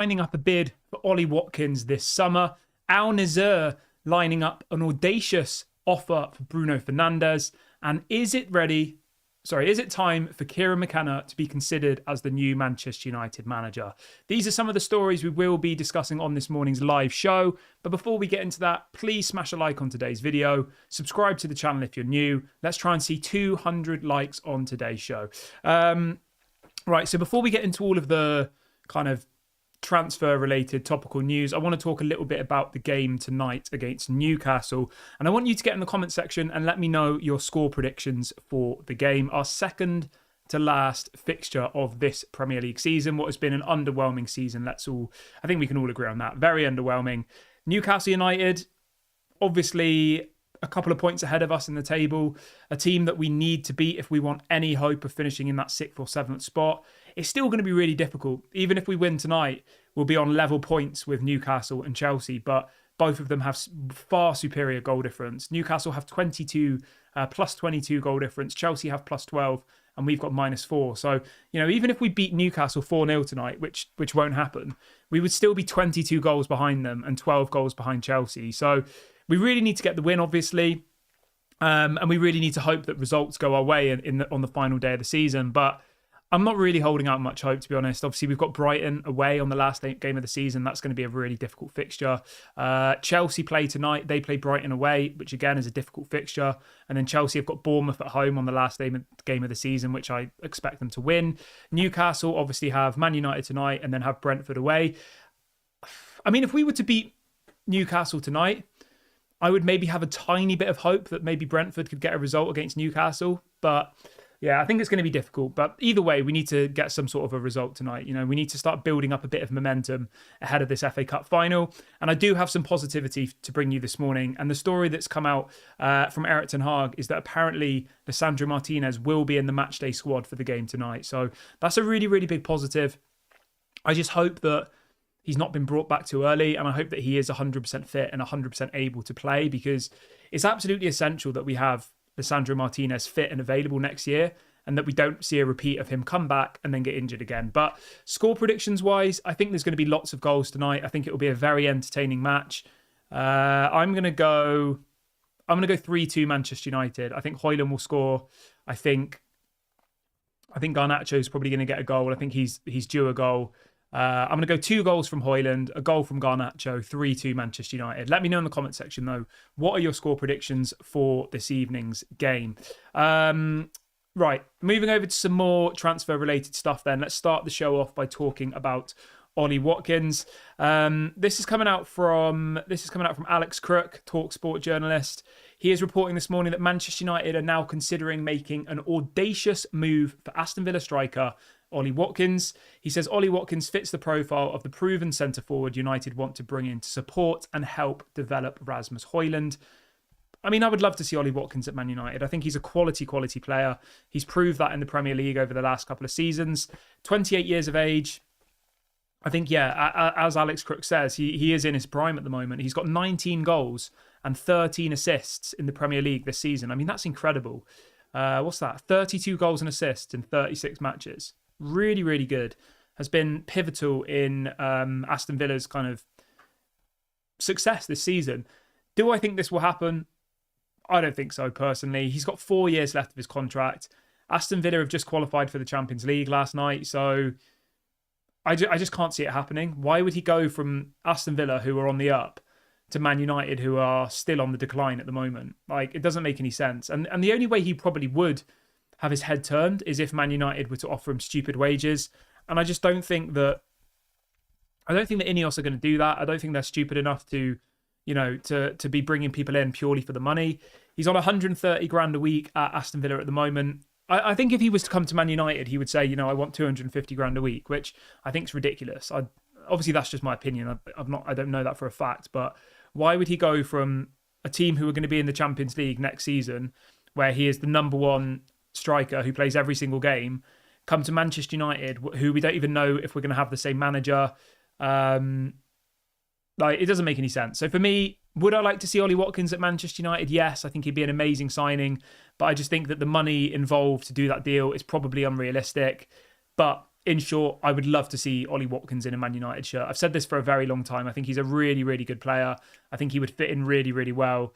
lining up a bid for Ollie Watkins this summer. Al Nassr lining up an audacious offer for Bruno Fernandes. And is it time for Kieran Mckenna to be considered as the new Manchester United manager? These are some of the stories we will be discussing on this morning's live show. But before we get into that, please smash a like on today's video. Subscribe to the channel if you're new. Let's try and see 200 likes on today's show. Right, so before we get into all of the kind of transfer-related topical news, I want to talk a little bit about the game tonight against Newcastle. And I want you to get in the comment section and let me know your score predictions for the game. Our second to last fixture of this Premier League season. What has been an underwhelming season. I think we can all agree on that. Very underwhelming. Newcastle United, obviously a couple of points ahead of us in the table. A team that we need to beat if we want any hope of finishing in that 6th or 7th spot. It's still going to be really difficult. Even if we win tonight, we'll be on level points with Newcastle and Chelsea, but both of them have far superior goal difference. Newcastle have plus 22 goal difference. Chelsea have plus 12, and we've got -4. So, even if we beat Newcastle 4-0 tonight, which won't happen, we would still be 22 goals behind them and 12 goals behind Chelsea. So we really need to get the win, obviously. And we really need to hope that results go our way on the final day of the season. But I'm not really holding out much hope, to be honest. Obviously, we've got Brighton away on the last game of the season. That's going to be a really difficult fixture. Chelsea play tonight. They play Brighton away, which again is a difficult fixture. And then Chelsea have got Bournemouth at home on the last game of the season, which I expect them to win. Newcastle obviously have Man United tonight and then have Brentford away. I mean, if we were to beat Newcastle tonight, I would maybe have a tiny bit of hope that maybe Brentford could get a result against Newcastle. But yeah, I think it's going to be difficult. But either way, we need to get some sort of a result tonight. We need to start building up a bit of momentum ahead of this FA Cup final. And I do have some positivity to bring you this morning. And the story that's come out from Erik ten Hag is that apparently Lisandro Martinez will be in the matchday squad for the game tonight. So that's a really, really big positive. I just hope that he's not been brought back too early, and I hope that he is 100% fit and 100% able to play, because it's absolutely essential that we have Lisandro Martinez fit and available next year, and that we don't see a repeat of him come back and then get injured again. But score predictions wise, I think there's going to be lots of goals tonight. I think it will be a very entertaining match. I'm going to go 3-2 Manchester United. I think Højlund will score. I think Garnacho is probably going to get a goal. I think he's due a goal. I'm going to go 2 goals from Højlund, a goal from Garnacho, 3-2 Manchester United. Let me know in the comment section, though, what are your score predictions for this evening's game? Right, moving over to some more transfer-related stuff then. Let's start the show off by talking about Ollie Watkins. This is coming out from Alex Crook, TalkSport journalist. He is reporting this morning that Manchester United are now considering making an audacious move for Aston Villa striker Ollie Watkins. He says Ollie Watkins fits the profile of the proven centre-forward United want to bring in to support and help develop Rasmus Højlund. I mean, I would love to see Ollie Watkins at Man United. I think he's a quality player. He's proved that in the Premier League over the last couple of seasons. 28 years of age. I think, yeah, as Alex Crook says, he is in his prime at the moment. He's got 19 goals and 13 assists in the Premier League this season. I mean, that's incredible. What's that? 32 goals and assists in 36 matches. Really, really good. Has been pivotal in Aston Villa's kind of success this season. Do I think this will happen? I don't think so, personally. He's got 4 years left of his contract. Aston Villa have just qualified for the Champions League last night, so I just can't see it happening. Why would he go from Aston Villa, who are on the up, to Man United, who are still on the decline at the moment? Like, it doesn't make any sense. And the only way he probably would have his head turned is if Man United were to offer him stupid wages. And I just don't think that INEOS are going to do that. I don't think they're stupid enough to be bringing people in purely for the money. He's on 130 grand a week at Aston Villa at the moment. I think if he was to come to Man United, he would say, I want 250 grand a week, which I think is ridiculous. Obviously, that's just my opinion. I don't know that for a fact, but why would he go from a team who are going to be in the Champions League next season, where he is the number one striker who plays every single game, come to Manchester United, who we don't even know if we're going to have the same manager? It doesn't make any sense. So for me, would I like to see Ollie Watkins at Manchester United? Yes, I think he'd be an amazing signing, but I just think that the money involved to do that deal is probably unrealistic. But in short, I would love to see Ollie Watkins in a Man United shirt. I've said this for a very long time. I think he's a really, really good player. I think he would fit in really, really well.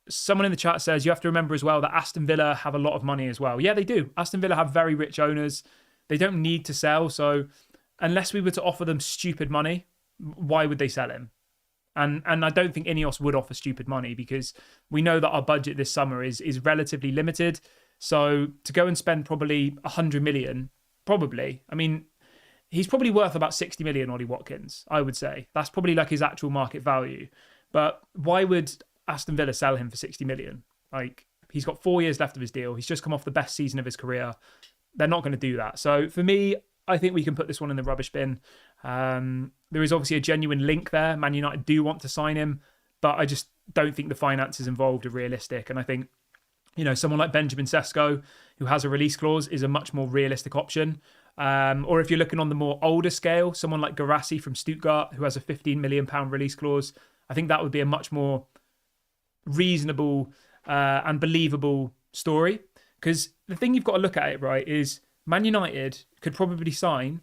Someone in the chat says you have to remember as well that Aston Villa have a lot of money as well. Yeah, they do. Aston Villa have very rich owners. They don't need to sell. So unless we were to offer them stupid money, why would they sell him? And I don't think INEOS would offer stupid money because we know that our budget this summer is relatively limited. So to go and spend probably 100 million, probably, I mean, he's probably worth about 60 million, Ollie Watkins, I would say. That's probably like his actual market value. But why would Aston Villa sell him for 60 million? Like, he's got 4 years left of his deal. He's just come off the best season of his career. They're not going to do that. So for me, I think we can put this one in the rubbish bin. There is obviously a genuine link there. Man United do want to sign him, but I just don't think the finances involved are realistic. And I think, someone like Benjamin Sesko, who has a release clause, is a much more realistic option. Or if you're looking on the more older scale, someone like Guirassy from Stuttgart, who has a £15 million release clause, I think that would be a much more reasonable and believable story. Because the thing you've got to look at it, right, is Man United could probably sign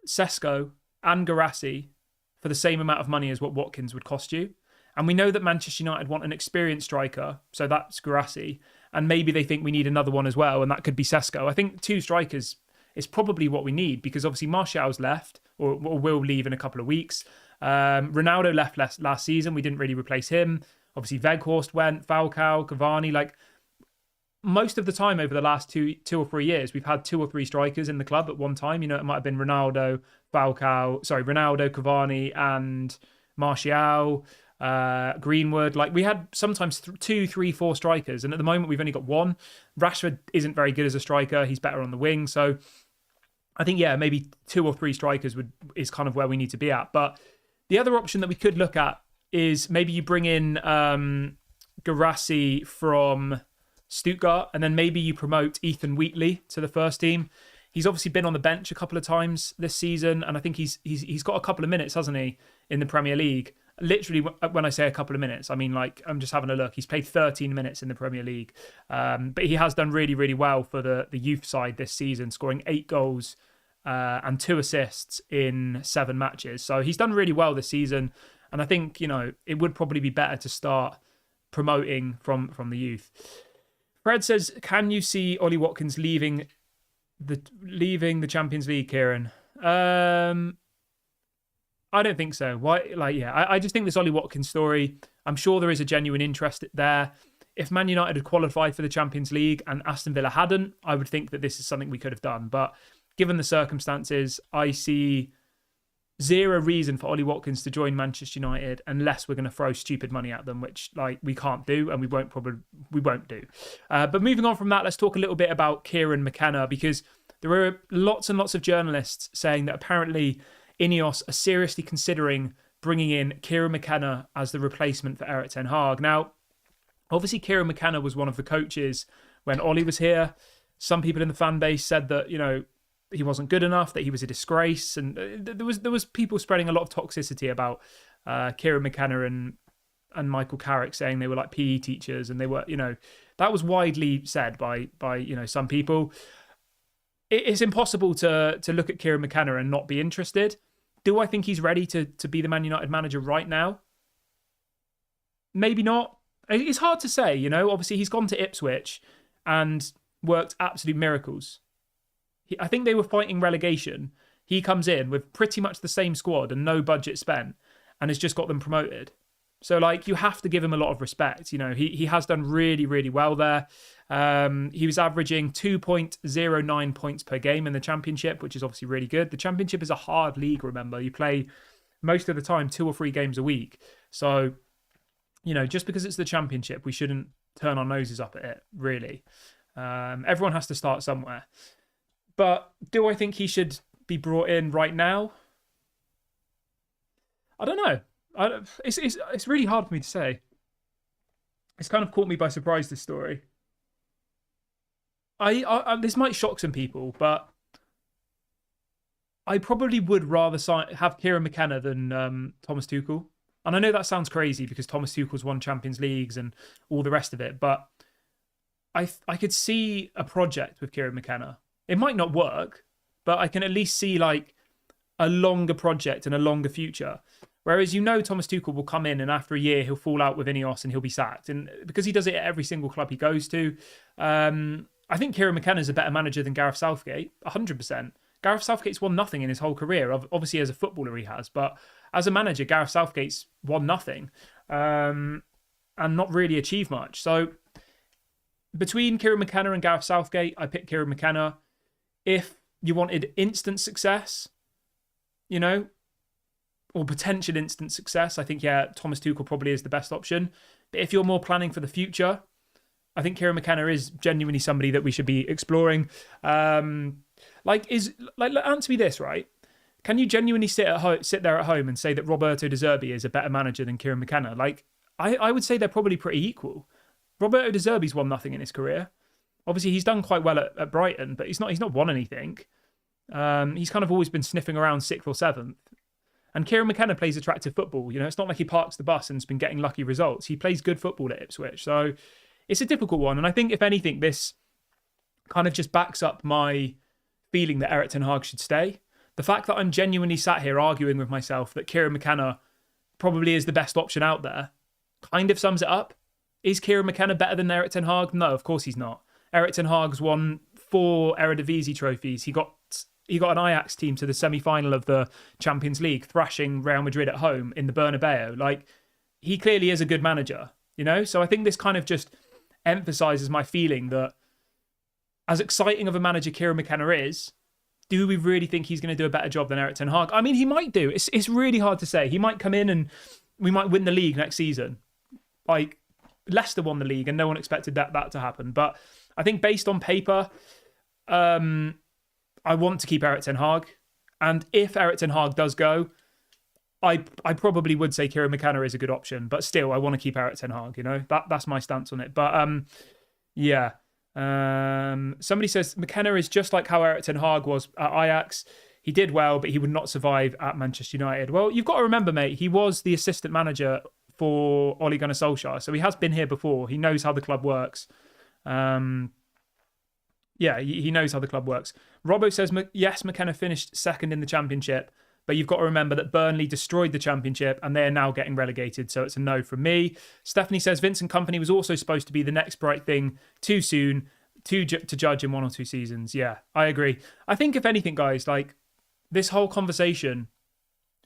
Sesko and Guirassy for the same amount of money as what Watkins would cost you. And we know that Manchester United want an experienced striker, so that's Guirassy. And maybe they think we need another one as well, and that could be Sesko. I think 2 strikers is probably what we need because obviously Martial's left or will leave in a couple of weeks. Ronaldo left last season. We didn't really replace him. Obviously Weghorst went, Falcao, Cavani. Like, most of the time over the last two or 3 years, we've had 2 or 3 strikers in the club at one time. It might have been Ronaldo, Cavani, and Martial, Greenwood. Like, we had sometimes 2, 3, 4 strikers, and at the moment we've only got 1. Rashford isn't very good as a striker. He's better on the wing. So I think, maybe 2 or 3 strikers is kind of where we need to be at. But the other option that we could look at is maybe you bring in Guirassy from Stuttgart, and then maybe you promote Ethan Wheatley to the first team. He's obviously been on the bench a couple of times this season, and I think he's got a couple of minutes, hasn't he, in the Premier League? Literally, when I say a couple of minutes, I mean, like, I'm just having a look. He's played 13 minutes in the Premier League, but he has done really, really well for the youth side this season, scoring 8 goals and 2 assists in 7 matches. So he's done really well this season, and I think it would probably be better to start promoting from the youth. Fred says, can you see Ollie Watkins leaving the Champions League, Kieran? I don't think so. Why? I just think this Ollie Watkins story, I'm sure there is a genuine interest there. If Man United had qualified for the Champions League and Aston Villa hadn't, I would think that this is something we could have done. But given the circumstances, I see zero reason for Ollie Watkins to join Manchester United unless we're going to throw stupid money at them, which we can't do and we won't do. But moving on from that, let's talk a little bit about Kieran Mckenna, because there are lots and lots of journalists saying that apparently INEOS are seriously considering bringing in Kieran Mckenna as the replacement for Erik ten Hag. Now, obviously Kieran Mckenna was one of the coaches when Ollie was here. Some people in the fan base said that, he wasn't good enough, that he was a disgrace, and there was people spreading a lot of toxicity about Kieran Mckenna and Michael Carrick, saying they were like PE teachers, and they were, that was widely said by some people. It's impossible to look at Kieran Mckenna and not be interested. Do I think he's ready to be the Man United manager right now? Maybe not. It's hard to say, Obviously, he's gone to Ipswich and worked absolute miracles. I think they were fighting relegation. He comes in with pretty much the same squad and no budget spent and has just got them promoted. So, you have to give him a lot of respect. He has done really, really well there. He was averaging 2.09 points per game in the Championship, which is obviously really good. The Championship is a hard league, remember. You play most of the time 2 or 3 games a week. So, just because it's the Championship, we shouldn't turn our noses up at it, really. Everyone has to start somewhere. But do I think he should be brought in right now? I don't know. It's really hard for me to say. It's kind of caught me by surprise, this story. This might shock some people, but I probably would rather have Kieran Mckenna than Thomas Tuchel. And I know that sounds crazy because Thomas Tuchel's won Champions Leagues and all the rest of it, but I could see a project with Kieran Mckenna. It might not work, but I can at least see like a longer project and a longer future. Whereas Thomas Tuchel will come in and after a year he'll fall out with INEOS and he'll be sacked. And because he does it at every single club he goes to, I think Kieran McKenna is a better manager than Gareth Southgate, 100%. Gareth Southgate's won nothing in his whole career. Obviously, as a footballer he has, but as a manager, Gareth Southgate's won nothing and not really achieved much. So between Kieran McKenna and Gareth Southgate, I pick Kieran McKenna. If you wanted instant success, or potential instant success, I think, Thomas Tuchel probably is the best option. But if you're more planning for the future, I think Kieran McKenna is genuinely somebody that we should be exploring. Answer me this, right? Can you genuinely sit there at home and say that Roberto De Zerbi is a better manager than Kieran McKenna? I would say they're probably pretty equal. Roberto De Zerbi's won nothing in his career. Obviously, he's done quite well at Brighton, but he's not won anything. He's kind of always been sniffing around 6th or 7th. And Kieran McKenna plays attractive football. It's not like he parks the bus and has been getting lucky results. He plays good football at Ipswich. So it's a difficult one. And I think, if anything, this kind of just backs up my feeling that Erik ten Hag should stay. The fact that I'm genuinely sat here arguing with myself that Kieran McKenna probably is the best option out there kind of sums it up. Is Kieran McKenna better than Erik ten Hag? No, of course he's not. Erik ten Hag's won 4 Eredivisie trophies. He got an Ajax team to the semi-final of the Champions League, thrashing Real Madrid at home in the Bernabeu. He clearly is a good manager, So I think this kind of just emphasises my feeling that as exciting of a manager Kieran McKenna is, do we really think he's going to do a better job than Erik ten Hag? I mean, he might do. It's really hard to say. He might come in and we might win the league next season. Leicester won the league and no one expected that to happen. But I think based on paper, I want to keep Erik ten Hag. And if Erik ten Hag does go, I probably would say Kieran McKenna is a good option. But still, I want to keep Erik ten Hag, That's my stance on it. But somebody says McKenna is just like how Erik ten Hag was at Ajax. He did well, but he would not survive at Manchester United. Well, you've got to remember, mate, he was the assistant manager for Ole Gunnar Solskjaer. So he has been here before. He knows how the club works. He knows how the club works. Robbo says, yes, McKenna finished second in the Championship, but you've got to remember that Burnley destroyed the Championship and they're now getting relegated, so it's a no from me. Stephanie says, Vincent Kompany was also supposed to be the next bright thing, too soon to judge in 1 or 2 seasons. Yeah, I agree. I think if anything, guys, this whole conversation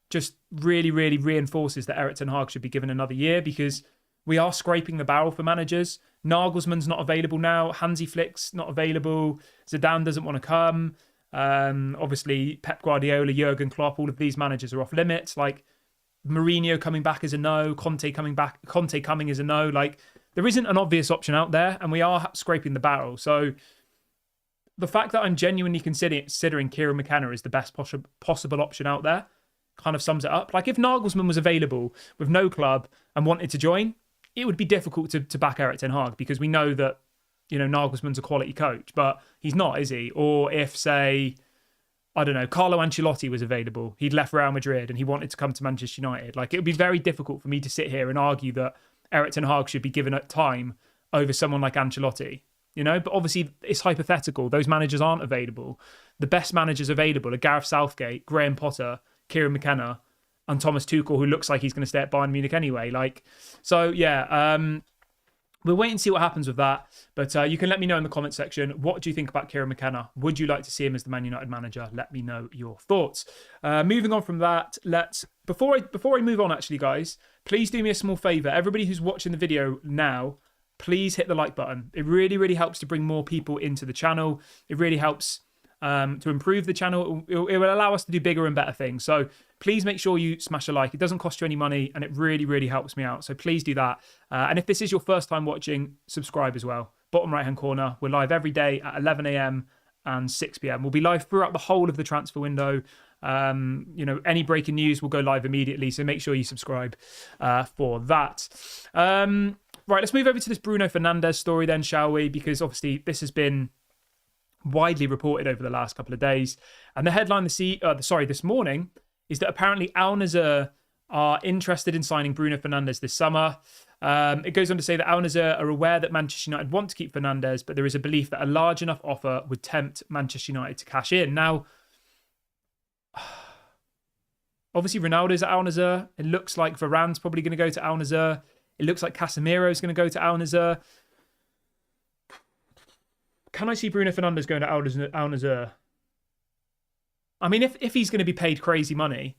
just really, really reinforces that Erik ten Hag should be given another year because we are scraping the barrel for managers. Nagelsmann's not available now. Hansi Flick's not available. Zidane doesn't want to come. Obviously, Pep Guardiola, Jurgen Klopp, all of these managers are off limits. Mourinho coming back is a no. Conte coming is a no. There isn't an obvious option out there, and we are scraping the barrel. So the fact that I'm genuinely considering Kieran McKenna as the best possible option out there kind of sums it up. If Nagelsmann was available with no club and wanted to join, it would be difficult to back Erik ten Hag because we know that, Nagelsmann's a quality coach, but he's not, is he? Or if, say, I don't know, Carlo Ancelotti was available, he'd left Real Madrid and he wanted to come to Manchester United. It would be very difficult for me to sit here and argue that Erik ten Hag should be given time over someone like Ancelotti. But obviously it's hypothetical. Those managers aren't available. The best managers available are Gareth Southgate, Graham Potter, Kieran McKenna, and Thomas Tuchel, who looks like he's going to stay at Bayern Munich anyway. We'll wait and see what happens with that. But you can let me know in the comment section. What do you think about Kieran McKenna? Would you like to see him as the Man United manager? Let me know your thoughts. Moving on from that, before I move on, actually, guys, please do me a small favour. Everybody who's watching the video now, please hit the like button. It really, really helps to bring more people into the channel. It really helps to improve the channel. It will allow us to do bigger and better things. So please make sure you smash a like. It doesn't cost you any money and it really, really helps me out. So please do that. And if this is your first time watching, subscribe as well. Bottom right hand corner. We're live every day at 11 a.m. and 6 p.m. We'll be live throughout the whole of the transfer window. Any breaking news will go live immediately. So make sure you subscribe for that. Right, let's move over to this Bruno Fernandes story then, shall we? Because obviously this has been widely reported over the last couple of days. And the headline this morning is that apparently Al Nassr are interested in signing Bruno Fernandes this summer. It goes on to say that Al Nassr are aware that Manchester United want to keep Fernandes, but there is a belief that a large enough offer would tempt Manchester United to cash in. Now, obviously, Ronaldo's at Al Nassr. It looks like Varane's probably going to go to Al Nassr. It looks like Casemiro's going to go to Al Nassr. Can I see Bruno Fernandes going to Al Nassr? I mean, if he's going to be paid crazy money,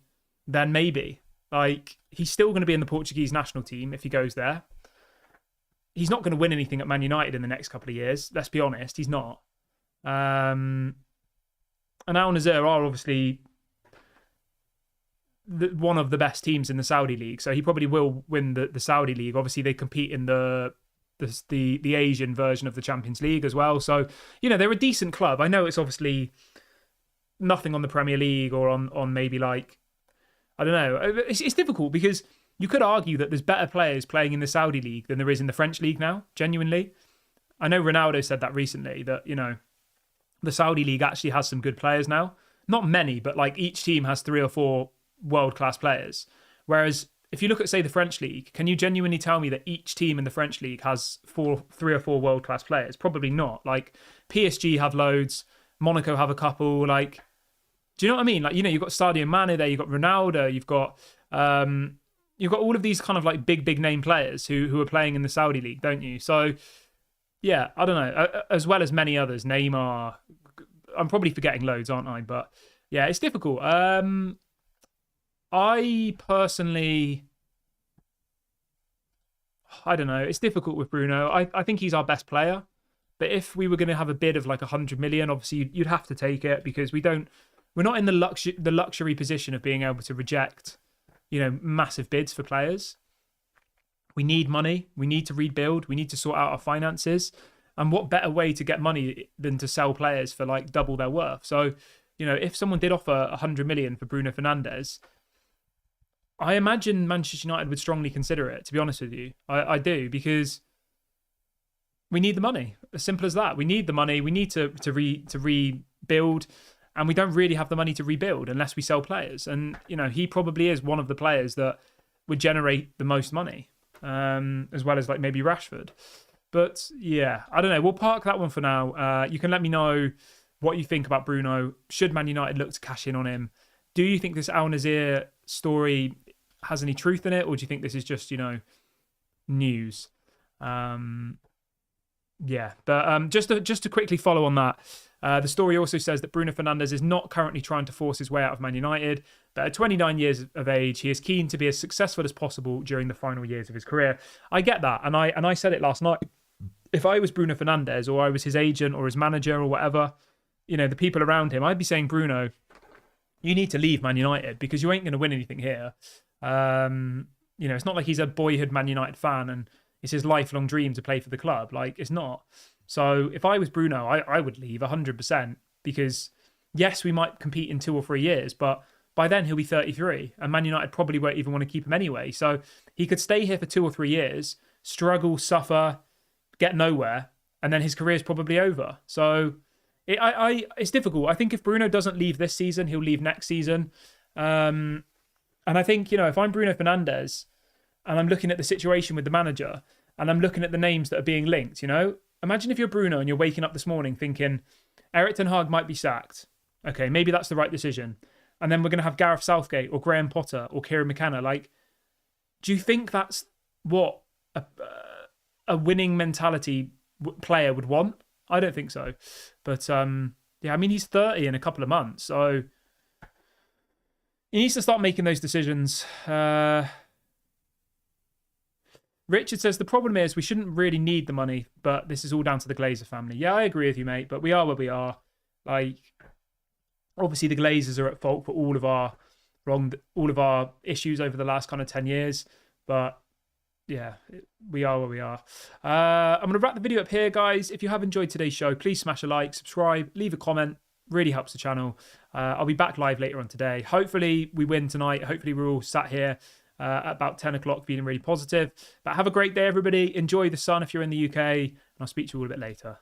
then maybe. Like, he's still going to be in the Portuguese national team if he goes there. He's not going to win anything at Man United in the next couple of years. Let's be honest, he's not. And Al Nassr are obviously one of the best teams in the Saudi league, so he probably will win the Saudi league. Obviously, they compete in the Asian version of the Champions League as well. So, they're a decent club. I know it's obviously nothing on the Premier League or on maybe like, I don't know. It's difficult because you could argue that there's better players playing in the Saudi league than there is in the French league now, genuinely. I know Ronaldo said that recently, that, the Saudi league actually has some good players now. Not many, but like each team has 3 or 4 world-class players. Whereas if you look at, say, the French league, can you genuinely tell me that each team in the French league has 3 or 4 world-class players? Probably not. Like, PSG have loads, Monaco have a couple. Like, do you know what I mean? Like, you've got Sadio Mane there, you've got Ronaldo, you've got all of these kind of like big name players who are playing in the Saudi league, don't you? So, yeah, I don't know. As well as many others, Neymar. I'm probably forgetting loads, aren't I? But yeah, it's difficult. I personally, I don't know. It's difficult with Bruno. I think he's our best player. But if we were going to have a bid of like 100 million, obviously you'd have to take it because we're not in the luxury position of being able to reject, massive bids for players. We need money. We need to rebuild. We need to sort out our finances. And what better way to get money than to sell players for like double their worth? So, if someone did offer 100 million for Bruno Fernandes, I imagine Manchester United would strongly consider it, to be honest with you. I do, because we need the money. As simple as that. We need the money. We need to rebuild, and we don't really have the money to rebuild unless we sell players. And, he probably is one of the players that would generate the most money, as well as like maybe Rashford. But yeah, I don't know. We'll park that one for now. You can let me know what you think about Bruno. Should Man United look to cash in on him? Do you think this Al Nassr story has any truth in it, or do you think this is just, news? Yeah, but just to quickly follow on that, the story also says that Bruno Fernandes is not currently trying to force his way out of Man United, but at 29 years of age, he is keen to be as successful as possible during the final years of his career. I get that, and I said it last night. If I was Bruno Fernandes, or I was his agent or his manager or whatever, the people around him, I'd be saying, Bruno, you need to leave Man United because you ain't going to win anything here. It's not like he's a boyhood Man United fan and it's his lifelong dream to play for the club. Like, it's not. So if I was Bruno, I would leave 100% because, yes, we might compete in 2 or 3 years, but by then he'll be 33 and Man United probably won't even want to keep him anyway. So he could stay here for 2 or 3 years, struggle, suffer, get nowhere, and then his career is probably over. So it's difficult. I think if Bruno doesn't leave this season, he'll leave next season. And I think, if I'm Bruno Fernandes and I'm looking at the situation with the manager and I'm looking at the names that are being linked, imagine if you're Bruno and you're waking up this morning thinking Erik ten Hag might be sacked. Okay, maybe that's the right decision. And then we're going to have Gareth Southgate or Graham Potter or Kieran McKenna. Like, do you think that's what a winning mentality player would want? I don't think so. But yeah, I mean, he's 30 in a couple of months, so he needs to start making those decisions. Richard says, the problem is we shouldn't really need the money, but this is all down to the Glazer family. Yeah, I agree with you, mate, but we are where we are. Like, obviously the Glazers are at fault for all of our issues over the last kind of 10 years, but yeah, we are where we are. I'm going to wrap the video up here, guys. If you have enjoyed today's show, please smash a like, subscribe, leave a comment. Really helps the channel. I'll be back live later on today. Hopefully we win tonight. Hopefully we're all sat here at about 10 o'clock feeling really positive. But have a great day, everybody. Enjoy the sun if you're in the UK. And I'll speak to you all a bit later.